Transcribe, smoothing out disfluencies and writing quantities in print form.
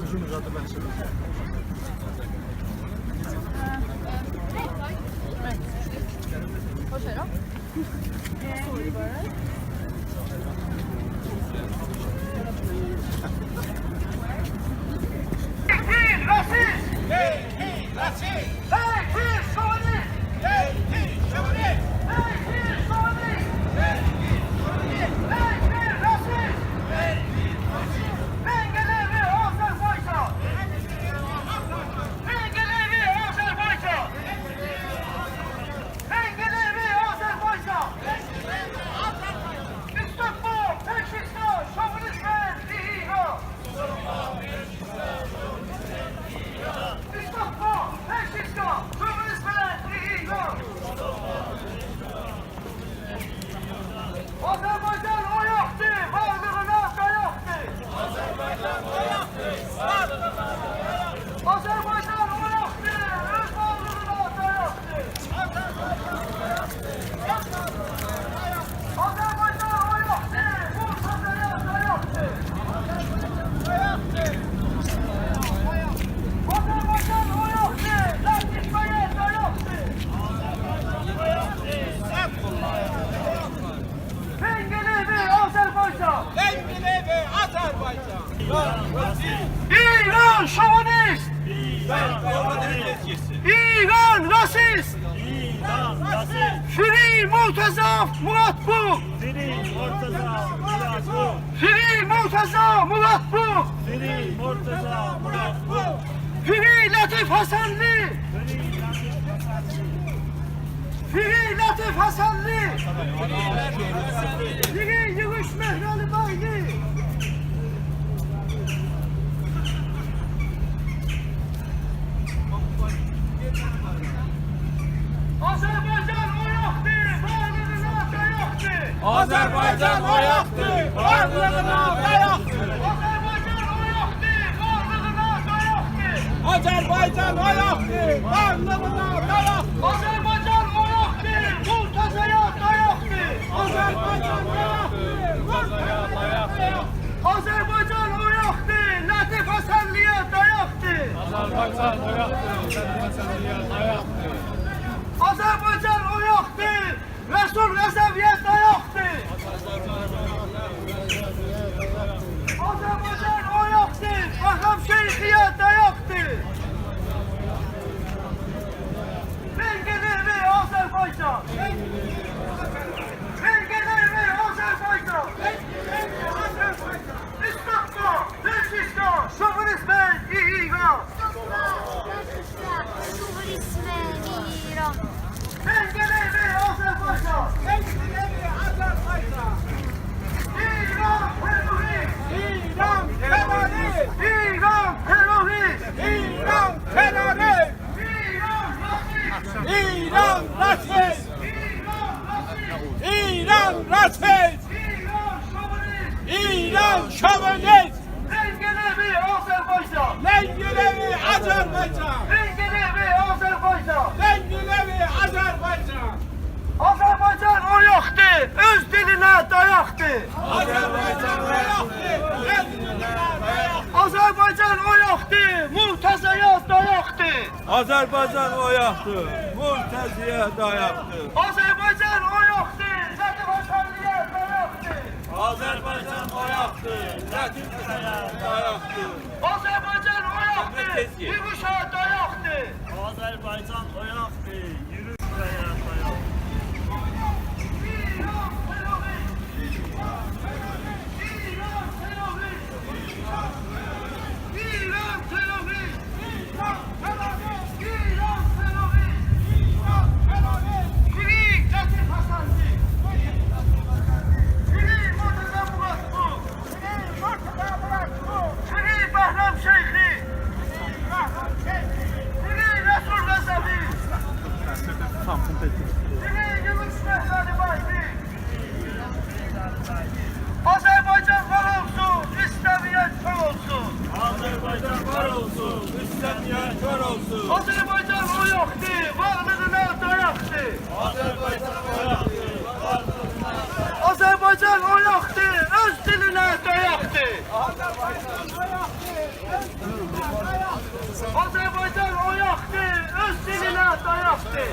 Uzun uzadı ben sana. Poszedł? İran şovinist! İran rasist! Free Murtaza Murat bu! Free Murtaza Murat bu! Free Latif Hasanlı! Free Latif Hasanlı! Free Yığış Mehralı Baylı! Azerbaycan o yoxdur, varlığına da yoxdur. Azerbaycan o yoxdur, varlığına da yoxdur. Azerbaycan o yoxdur, Murtazaya da yoxdur. Azerbaycan o yoxdur, Murtazaya da yoxdur. Azerbaycan o yoxdur, Latif Hasanlıya da yoxdur. Azerbaycan o yoxdur, Latif Hasanlıya da yoxdur. Azerbaycan o yoxdur, Resul Rəzəviyə da yoxdur. Azerbaycan o yoxdur, Baxam Şeyxiyə da yoxdur. Belgələri Azərbaycan. Belgələri Azərbaycan. İstanbul, Türkistan, şovinizm İran. Belgələri Azərbaycan. Belgələri Azərbaycan. İran terörist. İran terörist. İran terörist. İran terörist. İran rasist. İran rasist. İran şovinist. Belgələri Azərbaycan. Belgələri Azərbaycan. Belgələri Azərbaycan. Belgələri Azərbaycan. Azərbaycan o yoxdur, öz dilinə dayaqdır. Azərbaycan o yoxdur, öz dilinə dayaqdır. Azərbaycan o yoxdur, Murtazaya dayaqdır. Azerbaycan o yoxdur, Murtazaya dayaqdır. Azərbaycan o yoxdur, Latif Hasanlıya dayaqdır. Azerbaycan o yoxdur, Latif Hasanlıya dayaqdır. Azərbaycan o yoxdur. ayaqdır, yürüşə dayaqdır. Azərbaycan oyaqdır, yürüş bəyə dayaq. İran terörist! İran terörist! İran terörist! İran terörist! İran terörist! İran terörist! Free Cəzir Hasanlı! Free Murtaza Muratlı! Free Murtaza Muratlı! Free Bəhram Şeyxi! Free Rəsul Rəzəvi! Free Yunus Məhmədi Baydi! Azərbaycan var olsun, istəməyən kör olsun! Azərbaycan var olsun, İstəməyən kör olsun. Azərbaycan o yoxdur, varlığına dayaqdır! Azərbaycan oyaqdır, Azərbaycan o yoxdur, öz dilinə dayaqdır! Azərbaycan o yoxdur, öz dilinə dayaqdır!